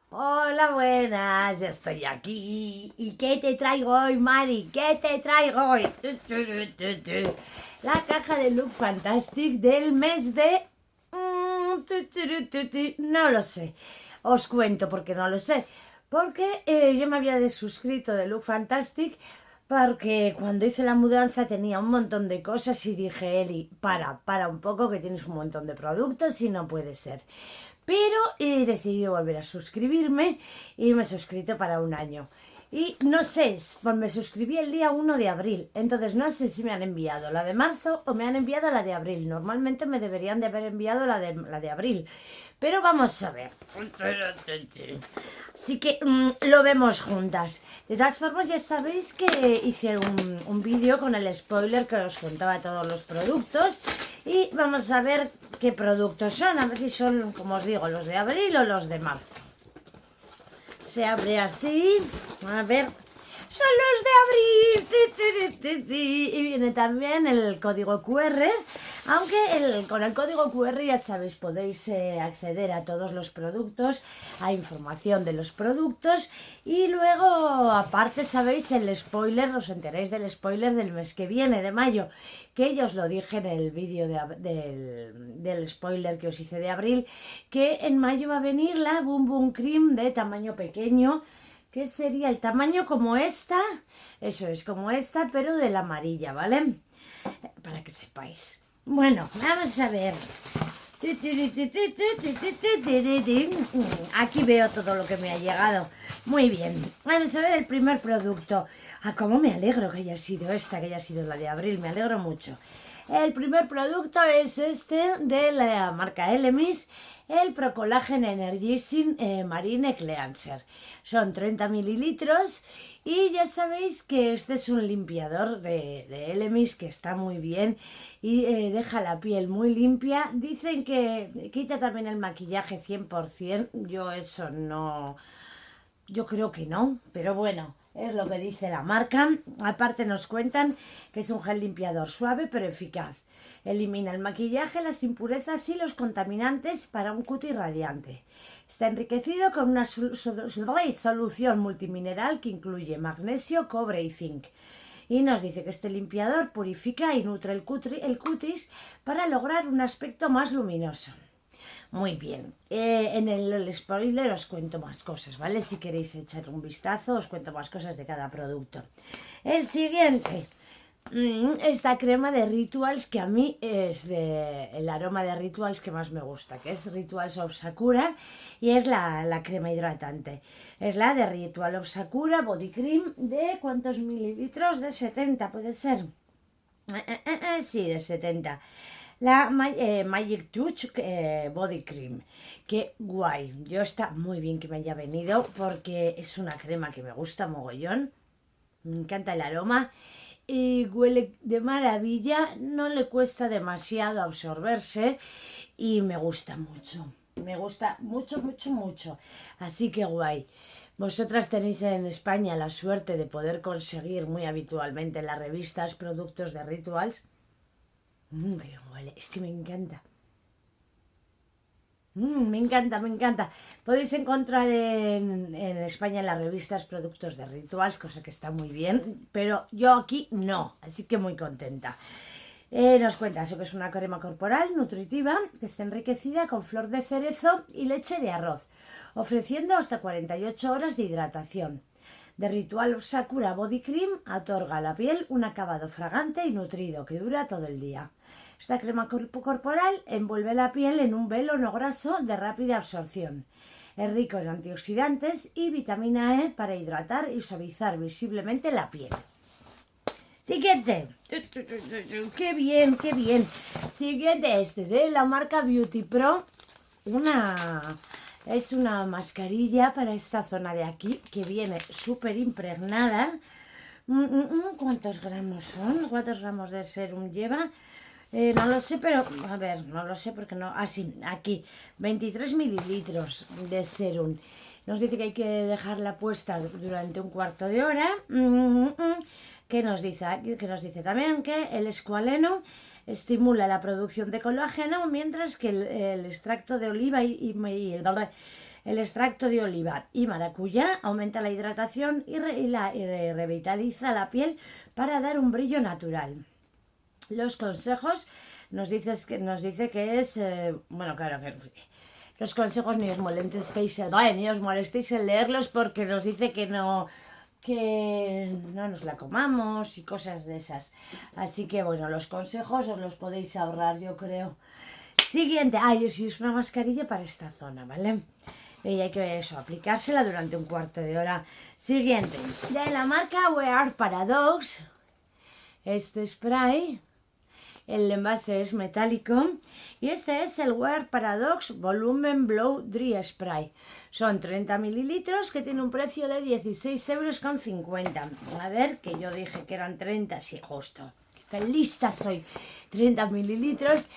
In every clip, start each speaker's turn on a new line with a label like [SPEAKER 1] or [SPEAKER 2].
[SPEAKER 1] Hola, buenas, ya estoy aquí. ¿Y qué te traigo hoy, Mari? ¿Qué te traigo hoy? La caja de Look Fantastic del mes de... No lo sé. Os cuento porque no lo sé. Porque yo me había desuscrito de Look Fantastic porque cuando hice la mudanza tenía un montón de cosas y dije, Eli, para un poco que tienes un montón de productos y no puede ser. Pero he decidido volver a suscribirme y me he suscrito para un año. Y no sé, pues me suscribí el día 1 de abril, entonces no sé si me han enviado la de marzo o me han enviado la de abril. Normalmente me deberían de haber enviado la de abril, pero vamos a ver. Así que lo vemos juntas. De todas formas, ya sabéis que hice un vídeo con el spoiler que os contaba todos los productos. Y vamos a ver qué productos son, a ver si son, como os digo, los de abril o los de marzo. Se abre así, a ver, son los de abril. Y viene también el código QR, aunque con el código QR ya sabéis, podéis acceder a todos los productos, a información de los productos y luego aparte sabéis el spoiler, os enteráis del spoiler del mes que viene, de mayo, que yo os lo dije en el vídeo del spoiler que os hice de abril, que en mayo va a venir la Boom Boom Cream de tamaño pequeño, que sería el tamaño como esta, eso es, como esta, pero de la amarilla, ¿vale? Para que sepáis. Bueno, vamos a ver. Aquí veo todo lo que me ha llegado. Muy bien. Vamos a ver el primer producto. Cómo me alegro que haya sido esta, que haya sido la de abril. Me alegro mucho. El primer producto es este de la marca Elemis, el Procolagen Energizing Marine Cleanser. Son 30 mililitros y ya sabéis que este es un limpiador de Elemis que está muy bien y deja la piel muy limpia. Dicen que quita también el maquillaje 100%. Yo eso no... Yo creo que no, pero bueno, es lo que dice la marca. Aparte nos cuentan que es un gel limpiador suave pero eficaz. Elimina el maquillaje, las impurezas y los contaminantes para un cutis radiante. Está enriquecido con una solución multimineral que incluye magnesio, cobre y zinc. Y nos dice que este limpiador purifica y nutre el cutis para lograr un aspecto más luminoso. Muy bien, en el spoiler os cuento más cosas, ¿vale? Si queréis echar un vistazo, os cuento más cosas de cada producto. El siguiente, esta crema de Rituals, que a mí es el aroma de Rituals que más me gusta, que es Rituals of Sakura y es la crema hidratante. Es la de Ritual of Sakura Body Cream de ¿cuántos mililitros? De 70, puede ser. Sí, de 70. La Magic Touch Body Cream. Qué guay. Yo está muy bien que me haya venido porque es una crema que me gusta mogollón. Me encanta el aroma. Y huele de maravilla. No le cuesta demasiado absorberse. Y me gusta mucho. Me gusta mucho, mucho, mucho. Así que guay. Vosotras tenéis en España la suerte de poder conseguir muy habitualmente en las revistas productos de Rituals. Que huele, es que me encanta. Me encanta, me encanta. Podéis encontrar en España en las revistas productos de Rituals, cosa que está muy bien, pero yo aquí no, así que muy contenta. Nos cuenta eso que es una crema corporal nutritiva que está enriquecida con flor de cerezo y leche de arroz, ofreciendo hasta 48 horas de hidratación. De Ritual Sakura Body Cream otorga a la piel un acabado fragante y nutrido que dura todo el día. Esta crema corporal envuelve la piel en un velo no graso de rápida absorción. Es rico en antioxidantes y vitamina E para hidratar y suavizar visiblemente la piel. Siguiente. ¡Qué bien, qué bien! Siguiente este de la marca Beauty Pro. Es una mascarilla para esta zona de aquí que viene súper impregnada. ¿Cuántos gramos son? ¿Cuántos gramos de serum lleva? No lo sé, pero a ver, no lo sé porque no. Sí, aquí 23 mililitros de serum. Nos dice que hay que dejarla puesta durante un cuarto de hora. Que nos dice también que el escualeno estimula la producción de colágeno, mientras que el extracto de oliva y El extracto de oliva y maracuyá aumenta la hidratación y revitaliza la piel para dar un brillo natural. Los consejos nos dice que es, bueno, claro que los consejos ni os molestéis en leerlos porque nos dice que no nos la comamos y cosas de esas. Así que bueno, los consejos os los podéis ahorrar, yo creo. Siguiente, sí, es una mascarilla para esta zona, ¿vale? Y hay que aplicársela durante un cuarto de hora. Siguiente, de la marca Wear Paradox, este spray. El envase es metálico y este es el Wear Paradox Volumen Blow Dry Spray. Son 30 mililitros que tiene un precio de 16,50 €. A ver, que yo dije que eran 30, sí, justo. ¡Qué lista soy! 30 mililitros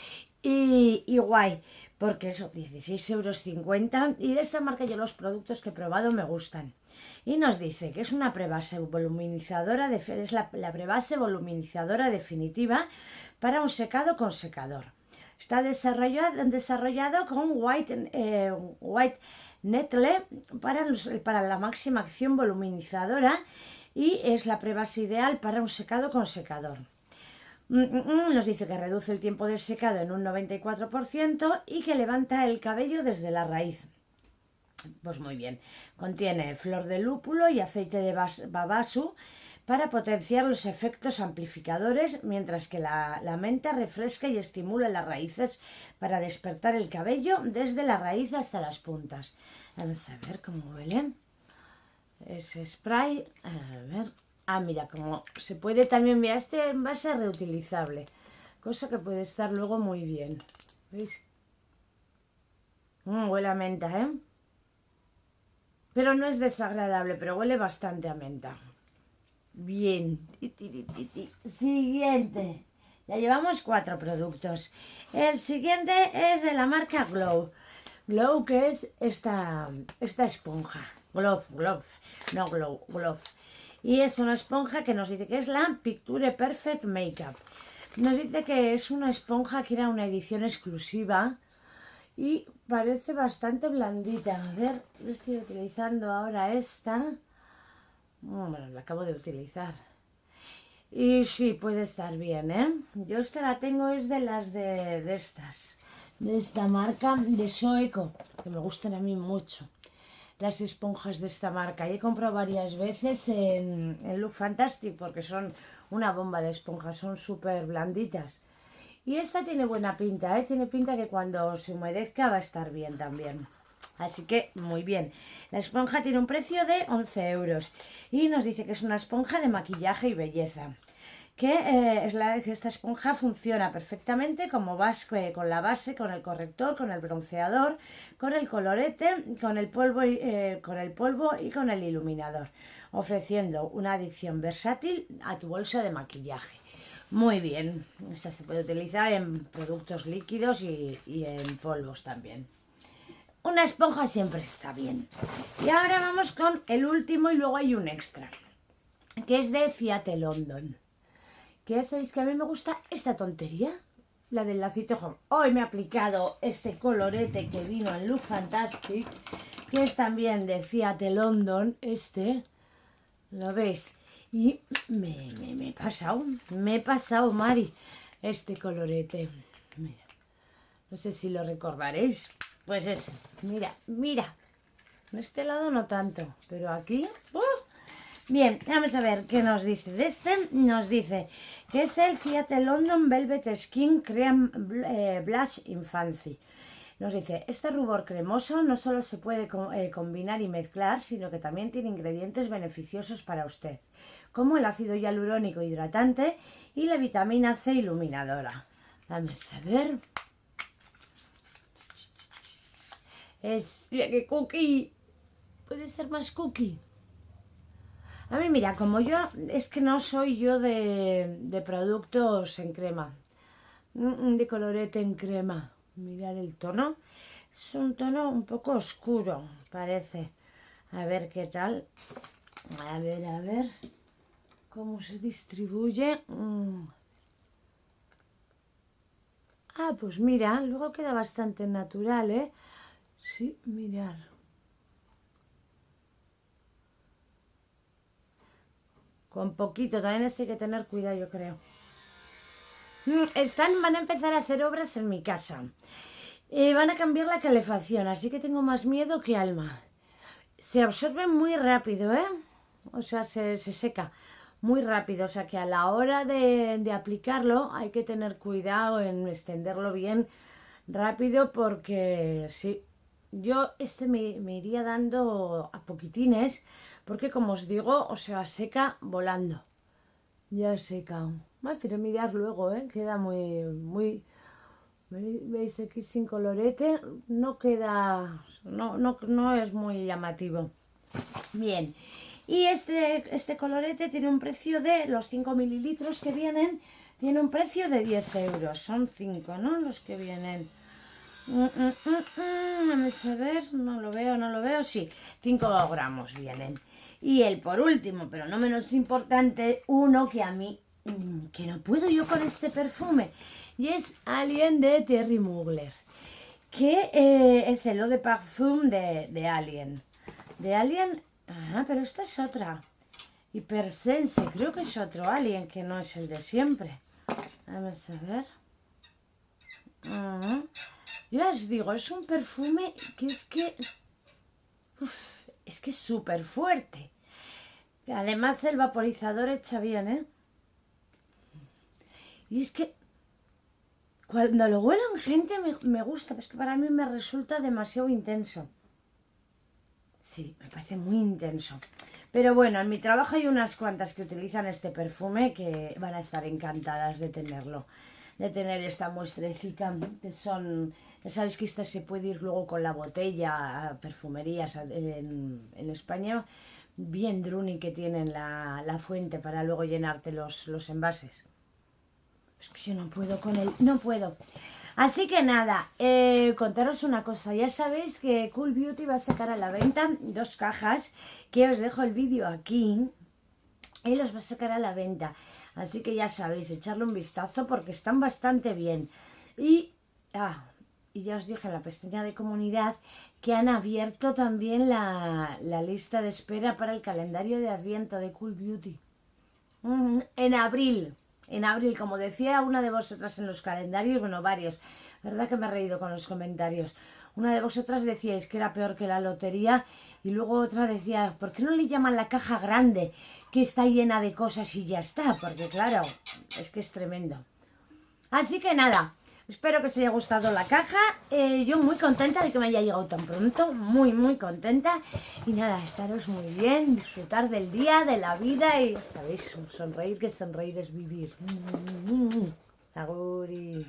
[SPEAKER 1] y guay, porque eso, 16,50 €. Y de esta marca yo los productos que he probado me gustan. Y nos dice que es una prebase voluminizadora, es la prebase voluminizadora definitiva para un secado con secador. Está desarrollado con White Nettle para la máxima acción voluminizadora y es la prebase ideal para un secado con secador. Nos dice que reduce el tiempo de secado en un 94% y que levanta el cabello desde la raíz. Pues muy bien. Contiene flor de lúpulo y aceite de babasu para potenciar los efectos amplificadores, mientras que la menta refresca y estimula las raíces para despertar el cabello desde la raíz hasta las puntas. Vamos a ver cómo huele ese spray. A ver. Mira, como se puede también, mira, este envase es reutilizable, cosa que puede estar luego muy bien. ¿Veis? Huele a menta, ¿eh? Pero no es desagradable, pero huele bastante a menta. Bien. Siguiente. Ya llevamos 4 productos. El siguiente es de la marca Glow. Glow, que es esta esponja. Glove. Y es una esponja que nos dice que es la Picture Perfect Makeup. Nos dice que es una esponja que era una edición exclusiva y parece bastante blandita. A ver, yo estoy utilizando ahora esta. Bueno, la acabo de utilizar. Y sí, puede estar bien, ¿eh? Yo esta la tengo, es de las de estas. De esta marca, de Soeco, que me gustan a mí mucho. Las esponjas de esta marca. Y he comprado varias veces en Look Fantastic porque son una bomba de esponjas, son súper blanditas. Y esta tiene buena pinta, ¿eh? Tiene pinta que cuando se humedezca va a estar bien también. Así que muy bien. La esponja tiene un precio de 11 € y nos dice que es una esponja de maquillaje y belleza. Que esta esponja funciona perfectamente como base, con la base, con el corrector, con el bronceador, con el colorete, con el polvo y con el iluminador, ofreciendo una adición versátil a tu bolsa de maquillaje. Muy bien, esta se puede utilizar en productos líquidos y en polvos también. Una esponja siempre está bien. Y ahora vamos con el último y luego hay un extra, que es de Ciate London. Que ya sabéis que a mí me gusta esta tontería, la del lacito home. Hoy me he aplicado este colorete que vino en Look Fantastic, que es también de Ciate London, ¿lo veis? Y me he pasado, Mari, este colorete. Mira, no sé si lo recordaréis. Pues eso, mira. En este lado no tanto, pero aquí... Bien, vamos a ver qué nos dice de este. Nos dice que es el Ciate London Velvet Skin Cream Blush Infancy. Nos dice, este rubor cremoso no solo se puede combinar y mezclar, sino que también tiene ingredientes beneficiosos para usted, como el ácido hialurónico hidratante y la vitamina C iluminadora. Vamos a ver. Mira qué cookie. ¿Puede ser más cookie? A mí, mira, como yo, es que no soy yo de productos en crema, de colorete en crema. Mirad el tono, es un tono un poco oscuro, parece. A ver qué tal. A ver, cómo se distribuye. Pues mira, luego queda bastante natural, ¿eh? Sí, mirad. con poquito. También esto hay que tener cuidado, yo creo. Van a empezar a hacer obras en mi casa. Van a cambiar la calefacción, así que tengo más miedo que alma. Se absorbe muy rápido, ¿eh? O sea, se seca muy rápido. O sea, que a la hora de aplicarlo hay que tener cuidado en extenderlo bien rápido porque sí, yo me iría dando a poquitines porque como os digo, o sea, seca volando. Ya seca. Ay, pero mirad luego, queda muy... ¿Veis aquí sin colorete? No queda... No es muy llamativo. Bien. Y este colorete tiene un precio de los 5 mililitros que vienen. Tiene un precio de 10 euros. Son 5, ¿no? Los que vienen. Vamos a ver. No lo veo. Sí, 5 gramos vienen. Y por último, pero no menos importante, uno que a mí... que no puedo yo con este perfume. Y es Alien de Thierry Mugler. Que es el eau de parfum de Alien. De Alien... Ah, pero esta es otra. Hipersense. Creo que es otro Alien, que no es el de siempre. Vamos a ver. Yo os digo, es un perfume que es que... es que es súper fuerte. Además el vaporizador echa bien, ¿eh? Y es que... cuando lo huelen gente me gusta, pero es que para mí me resulta demasiado intenso. Sí, me parece muy intenso. Pero bueno, en mi trabajo hay unas cuantas que utilizan este perfume que van a estar encantadas de tenerlo. De tener esta muestrecita. Que son, ya sabéis que esta se puede ir luego con la botella a perfumerías en España. Bien druni que tienen la fuente para luego llenarte los envases. Es que yo no puedo con él, no puedo. Así que nada, contaros una cosa. Ya sabéis que Cool Beauty va a sacar a la venta 2 cajas, que os dejo el vídeo aquí. Y los va a sacar a la venta. Así que ya sabéis, echarle un vistazo porque están bastante bien. Y ya os dije en la pestaña de comunidad que han abierto también la lista de espera para el calendario de Adviento de Cool Beauty. En abril. En abril, como decía una de vosotras en los calendarios, bueno, varios, verdad que me he reído con los comentarios. Una de vosotras decíais que era peor que la lotería y luego otra decía, ¿por qué no le llaman la caja grande, que está llena de cosas y ya está? Porque claro, es que es tremendo. Así que nada, espero que os haya gustado la caja. Yo muy contenta de que me haya llegado tan pronto, muy contenta. Y nada, estaros muy bien, disfrutar del día, de la vida y, sabéis, sonreír, que sonreír es vivir. Aguri.